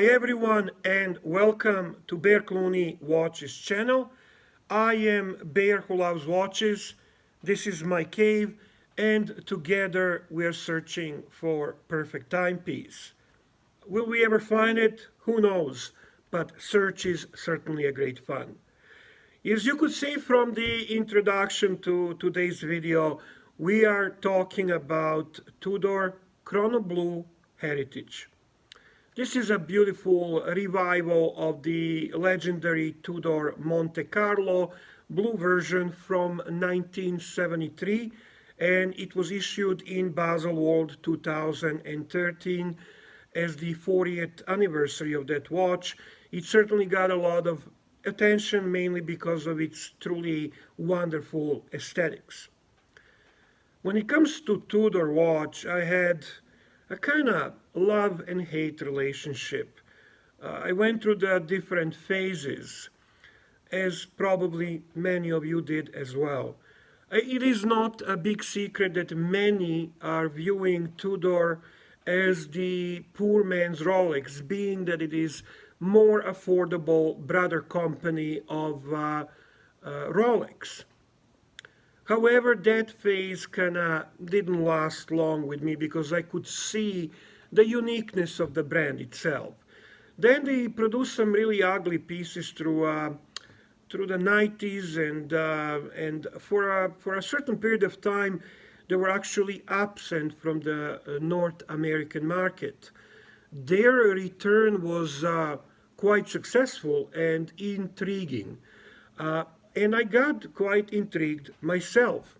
Hi everyone and welcome to Bear Clooney Watches channel. I am Bear who loves watches. This is my cave and together we are searching for perfect timepiece. Will we ever find it? Who knows, but search is certainly a great fun. As you could see from the introduction to today's video, we are talking about Tudor Chronoblue Heritage. This is a beautiful revival of the legendary Tudor Monte Carlo blue version from 1973, and it was issued in Baselworld 2013 as the 40th anniversary of that watch. It certainly got a lot of attention, mainly because of its truly wonderful aesthetics. When it comes to Tudor watch, I had a kind of love and hate relationship. I went through the different phases, as probably many of you did as well. It is not a big secret that many are viewing Tudor as the poor man's Rolex, being that it is more affordable brother company of Rolex. However, that phase kinda didn't last long with me because I could see the uniqueness of the brand itself. Then they produced some really ugly pieces through the 90s, and for a certain period of time, they were actually absent from the North American market. Their return was quite successful and intriguing. And I got quite intrigued myself.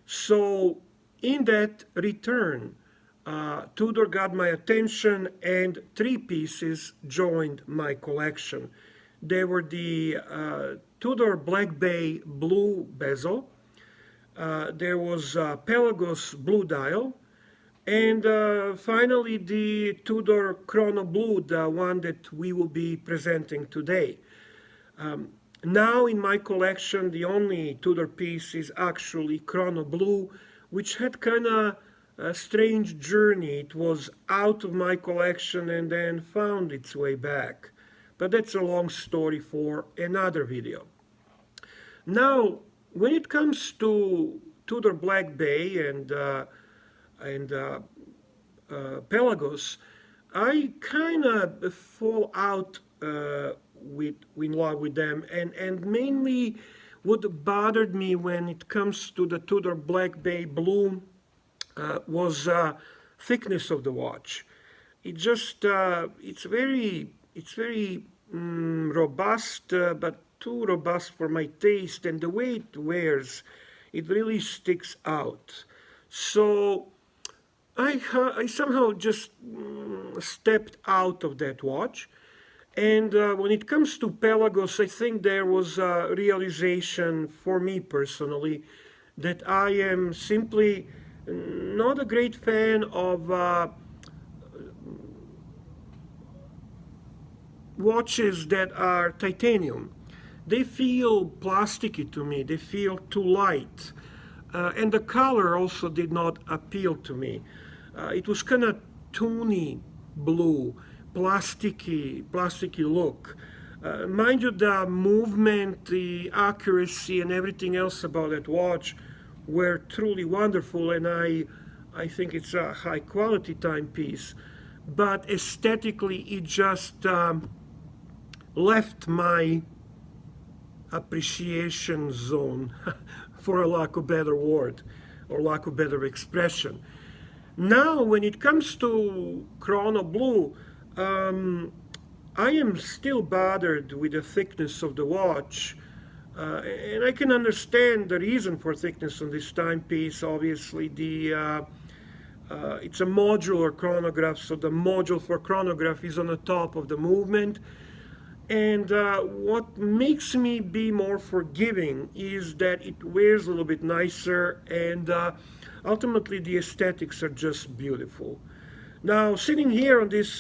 So in that return, Tudor got my attention and three pieces joined my collection. They were the Tudor Black Bay blue bezel, there was Pelagos blue dial, and finally the Tudor Chronoblue, the one that we will be presenting today. Now in my collection, the only Tudor piece is actually Chronoblue, which had kind of a strange journey. It was out of my collection and then found its way back. But that's a long story for another video. Now, when it comes to Tudor Black Bay and Pelagos, I kind of fall out in love with them, and mainly what bothered me when it comes to the Tudor Black Bay Blue was thickness of the watch. It just it's very robust, but too robust for my taste, and the way it wears, it really sticks out. So I somehow just stepped out of that watch. And when it comes to Pelagos, I think there was a realization for me personally that I am simply not a great fan of watches that are titanium. They feel plasticky to me, they feel too light. And the color also did not appeal to me. It was kind of toony blue, plasticky look. Mind you, the movement, the accuracy, and everything else about that watch were truly wonderful, and I think it's a high quality timepiece. But aesthetically, it just left my appreciation zone, for a lack of better word or lack of better expression. Now, when it comes to Chronoblue, I am still bothered with the thickness of the watch, and I can understand the reason for thickness on this timepiece. Obviously, it's a modular chronograph, so the module for chronograph is on the top of the movement. And what makes me be more forgiving is that it wears a little bit nicer, and ultimately the aesthetics are just beautiful. Now, sitting here on this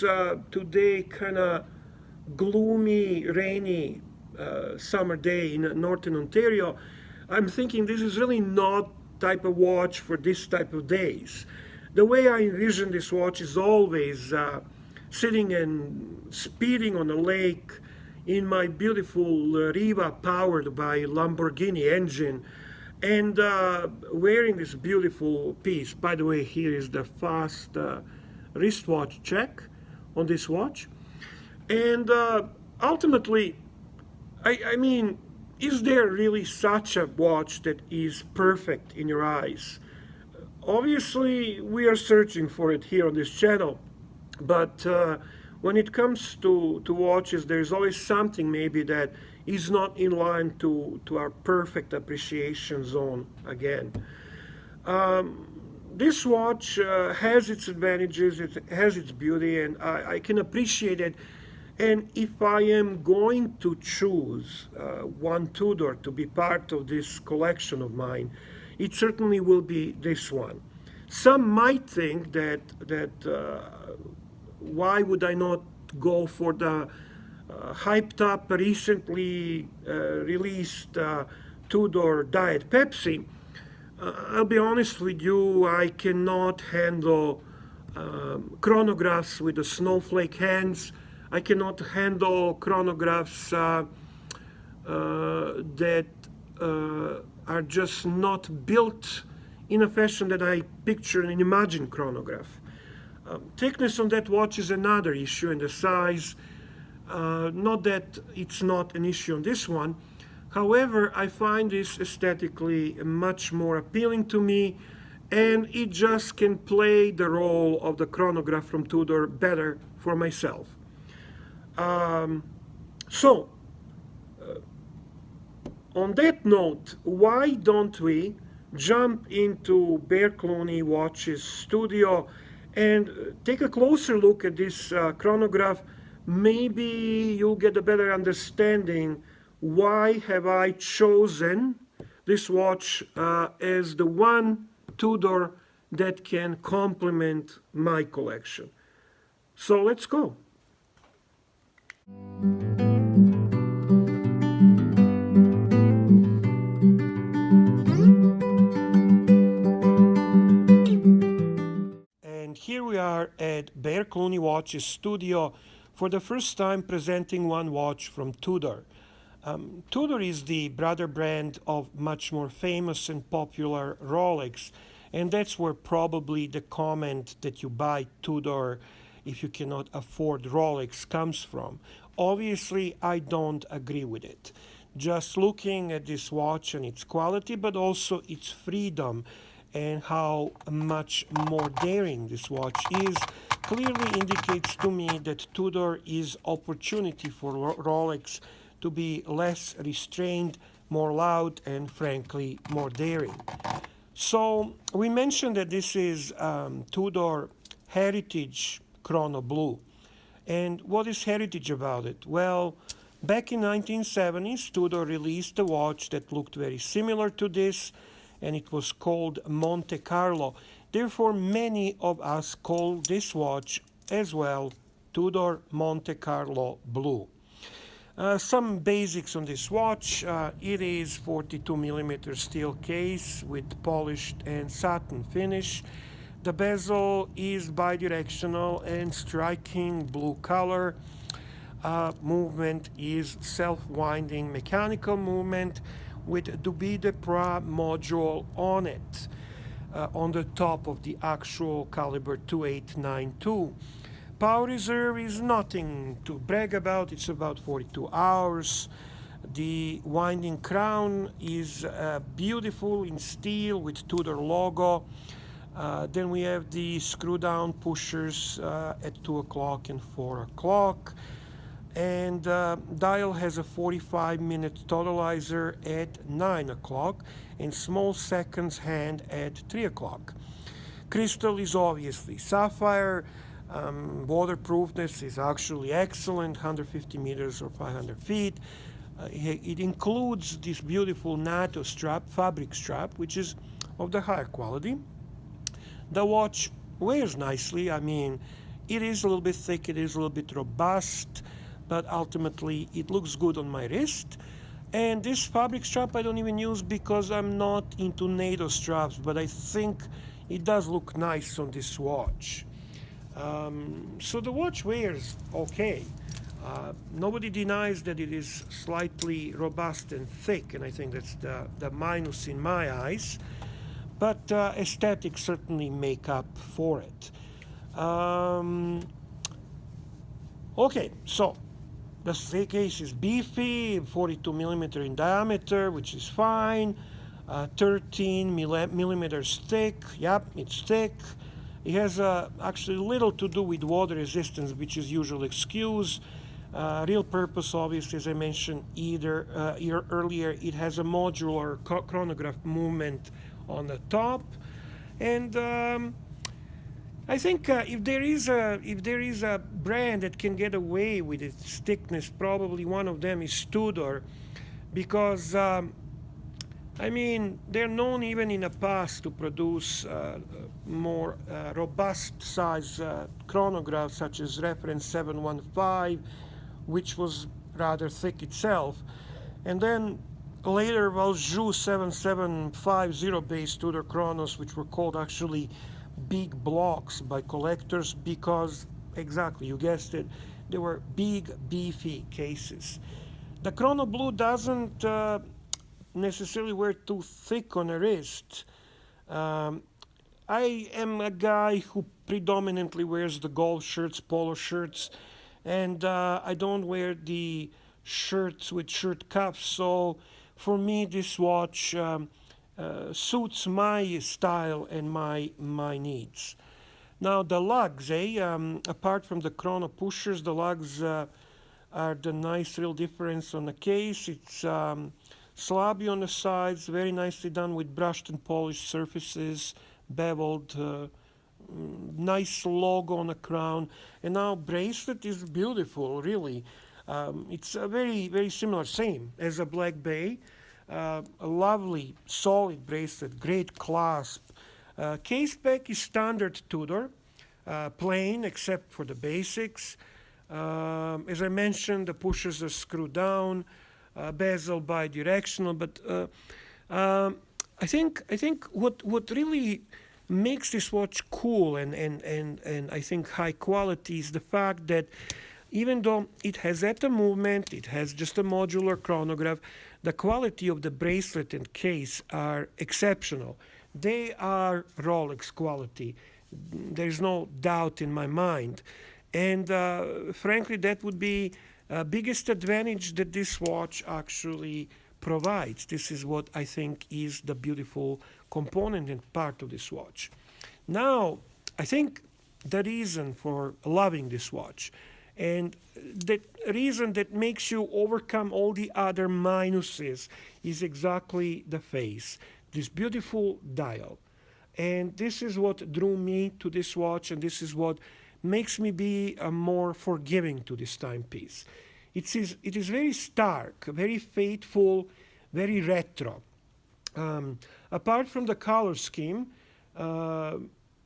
today kind of gloomy, rainy summer day in northern Ontario, I'm thinking this is really not type of watch for this type of days. The way I envision this watch is always sitting and speeding on a lake in my beautiful Riva powered by Lamborghini engine and wearing this beautiful piece. By the way, here is the fast wristwatch check on this watch. And ultimately, I mean, is there really such a watch that is perfect in your eyes? Obviously, we are searching for it here on this channel, but when it comes to watches, there's always something maybe that is not in line to our perfect appreciation zone again. This watch has its advantages, it has its beauty, and I can appreciate it. And if I am going to choose one Tudor to be part of this collection of mine, it certainly will be this one. Some might think that why would I not go for the hyped up, recently released Tudor Diet Pepsi? I'll be honest with you, I cannot handle chronographs with the snowflake hands. I cannot handle chronographs that are just not built in a fashion that I picture and imagine chronograph. Thickness on that watch is another issue, and the size. Not that it's not an issue on this one. However, I find this aesthetically much more appealing to me, and it just can play the role of the chronograph from Tudor better for myself. So, on that note, why don't we jump into Bear Clooney Watches studio and take a closer look at this chronograph? Maybe you'll get a better understanding why have I chosen this watch as the one Tudor that can complement my collection. So let's go. And here we are at Bear Clooney Watches studio for the first time presenting one watch from Tudor. Tudor is the brother brand of much more famous and popular Rolex, and that's where probably the comment that you buy Tudor if you cannot afford Rolex comes from. Obviously, I don't agree with it. Just looking at this watch and its quality, but also its freedom and how much more daring this watch is, clearly indicates to me that Tudor is opportunity for Rolex to be less restrained, more loud, and frankly, more daring. So we mentioned that this is Tudor Heritage Chronoblue. And what is heritage about it? Well, back in 1970s, Tudor released a watch that looked very similar to this, and it was called Monte Carlo. Therefore, many of us call this watch as well Tudor Monte Carlo Blue. Some basics on this watch. It is 42mm steel case with polished and satin finish. The bezel is bidirectional and striking blue color. Movement is self-winding mechanical movement with Duby de Pras module on it, on the top of the actual caliber 2892. Power reserve is nothing to brag about, it's about 42 hours. The winding crown is beautiful in steel with Tudor logo. Then we have the screw down pushers at 2 o'clock and 4 o'clock. And dial has a 45-minute totalizer at 9 o'clock and small seconds hand at 3 o'clock. Crystal is obviously sapphire. Waterproofness is actually excellent, 150 meters or 500 feet. It includes this beautiful NATO strap, fabric strap, which is of the higher quality. The watch wears nicely. I mean, it is a little bit thick, it is a little bit robust, but ultimately it looks good on my wrist. And this fabric strap I don't even use because I'm not into NATO straps, but I think it does look nice on this watch. So the watch wears okay. Nobody denies that it is slightly robust and thick, and I think that's the minus in my eyes. But aesthetics certainly make up for it. Um, okay, so the case is beefy, 42 millimeter in diameter, which is fine. 13 millimeters thick. Yep, it's thick. It has actually little to do with water resistance, which is usually excused. Real purpose, obviously, as I mentioned earlier, it has a modular chronograph movement on the top, and I think if there is a brand that can get away with its thickness, probably one of them is Tudor, because I mean they're known even in the past to produce more robust size chronographs, such as reference 715, which was rather thick itself, and then later Valjoux 7750 based Tudor chronos, which were called actually big blocks by collectors because, exactly, you guessed it, they were big, beefy cases. The Chronoblue doesn't necessarily wear too thick on the wrist. Um, I am a guy who predominantly wears the golf shirts, polo shirts, and I don't wear the shirts with shirt cuffs. So for me, this watch suits my style and my needs. Now the lugs, apart from the chrono pushers, the lugs are the nice real difference on the case. It's slabby on the sides, very nicely done with brushed and polished surfaces, beveled, nice logo on the crown, and now bracelet is beautiful, really. It's a very similar, same as a Black Bay. A lovely, solid bracelet, great clasp. Case pack is standard Tudor, plain except for the basics. As I mentioned, the pushers are screwed down, bezel bidirectional, but I think what really makes this watch cool and I think high quality is the fact that even though it has ETA movement, it has just a modular chronograph, the quality of the bracelet and case are exceptional. They are Rolex quality. There's no doubt in my mind. And frankly, that would be biggest advantage that this watch actually provides. This is what I think is the beautiful component and part of this watch. Now, I think the reason for loving this watch and the reason that makes you overcome all the other minuses is exactly the face, this beautiful dial. And this is what drew me to this watch, and this is what makes me be more forgiving to this timepiece. It is very stark, very faithful, very retro. Apart from the color scheme, uh,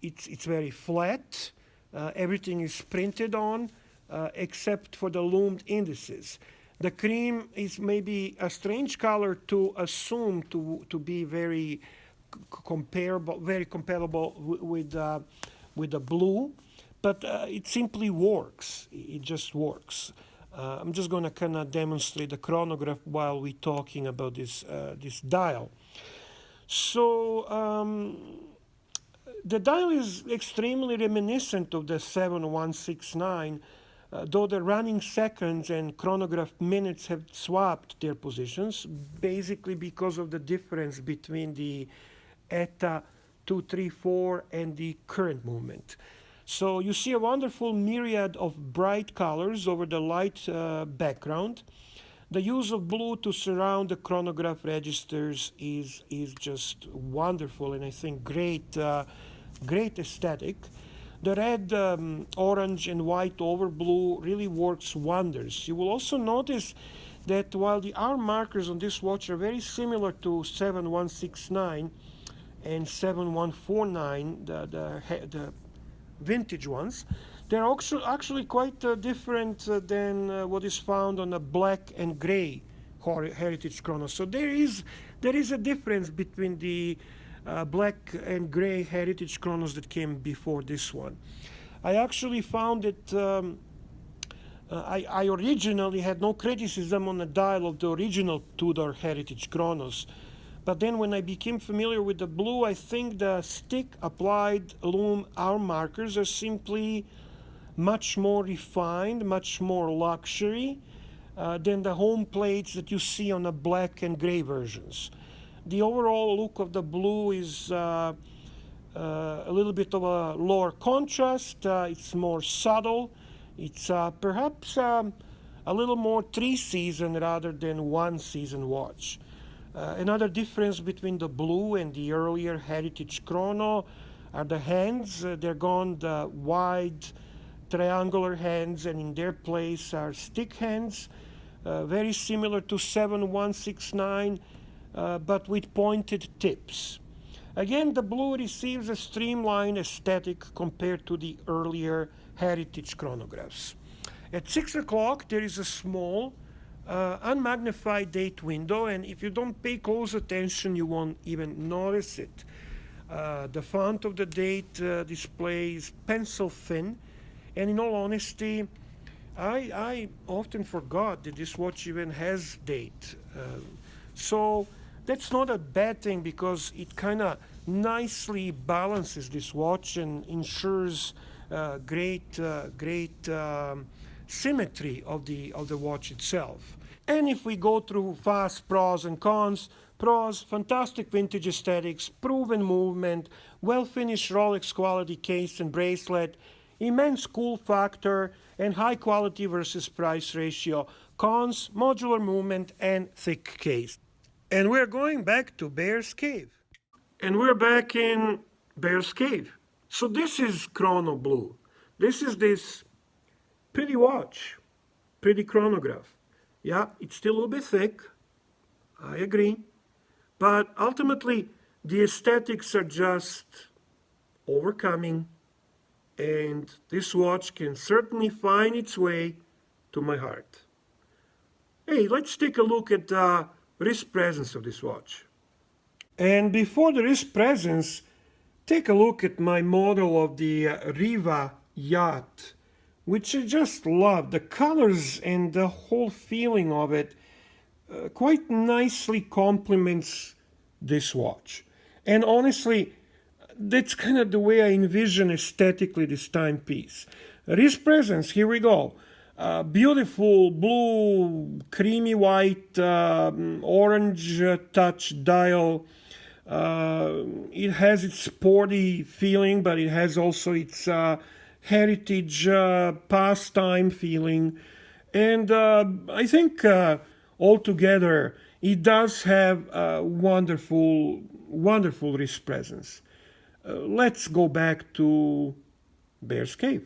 it's very flat. Everything is printed on, except for the loomed indices. The cream is maybe a strange color to assume to be very comparable, very compatible with the blue, but it simply works. It just works. I'm just going to kind of demonstrate the chronograph while we're talking about this dial. So the dial is extremely reminiscent of the 7169, though the running seconds and chronograph minutes have swapped their positions, basically because of the difference between the ETA 234 and the current movement. So you see a wonderful myriad of bright colors over the light background. The use of blue to surround the chronograph registers is just wonderful, and I think great aesthetic. The red, orange, and white over blue really works wonders. You will also notice that while the hour markers on this watch are very similar to 7169 and 7149, the vintage ones, they're actually quite different than what is found on a black and gray heritage chrono. So there is a difference between the black and gray heritage chronos that came before this one. I actually found that I originally had no criticism on the dial of the original Tudor Heritage Chronos. But then when I became familiar with the blue, I think the stick applied lume arm markers are simply much more refined, much more luxury than the home plates that you see on the black and gray versions. The overall look of the blue is a little bit of a lower contrast. It's more subtle. It's perhaps a little more three-season rather than one-season watch. Another difference between the blue and the earlier Heritage Chrono are the hands. They're gone the wide triangular hands, and in their place are stick hands, very similar to 7169, but with pointed tips. Again, the blue receives a streamlined aesthetic compared to the earlier Heritage chronographs. At 6 o'clock, there is a small, unmagnified date window, and if you don't pay close attention, you won't even notice it. The font of the date display is pencil thin, and in all honesty, I often forgot that this watch even has date. So that's not a bad thing because it kind of nicely balances this watch and ensures great symmetry of the watch itself. And if we go through fast pros and cons, pros, fantastic vintage aesthetics, proven movement, well-finished Rolex quality case and bracelet, immense cool factor, and high quality versus price ratio. Cons, modular movement, and thick case. And we're going back to Bear's Cave. And we're back in Bear's Cave. So this is Chronoblue. This is this pretty watch, pretty chronograph. Yeah, it's still a little bit thick, I agree. But ultimately, the aesthetics are just overcoming, and this watch can certainly find its way to my heart. Hey, let's take a look at the wrist presence of this watch. And before the wrist presence, take a look at my model of the Riva yacht, which I just love. The colors and the whole feeling of it quite nicely complements this watch. And honestly, that's kind of the way I envision aesthetically this timepiece. Wrist presence, here we go. Beautiful blue, creamy white, orange touch dial. It has its sporty feeling, but it has also its heritage pastime feeling. And I think altogether it does have a wonderful wrist presence. Let's go back to Bear's Cave.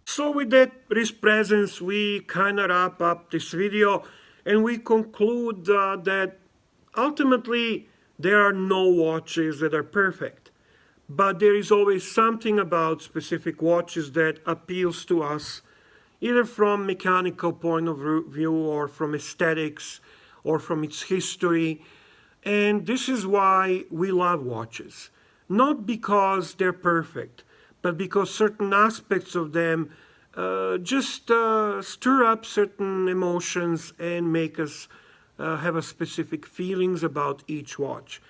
So with that wrist presence, we kind of wrap up this video and we conclude that ultimately there are no watches that are perfect. But there is always something about specific watches that appeals to us, either from mechanical point of view or from aesthetics or from its history. And this is why we love watches. Not because they're perfect, but because certain aspects of them just stir up certain emotions and make us have a specific feelings about each watch.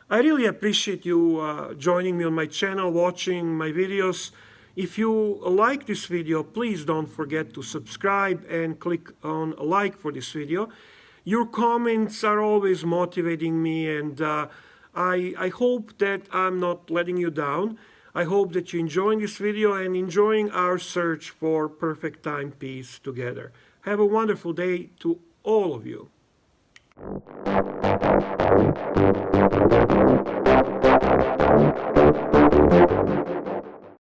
I really appreciate you joining me on my channel, watching my videos. If you like this video, please don't forget to subscribe and click on like for this video. Your comments are always motivating me, and I hope that I'm not letting you down. I hope that you're enjoying this video and enjoying our search for perfect timepiece together. Have a wonderful day to all of you.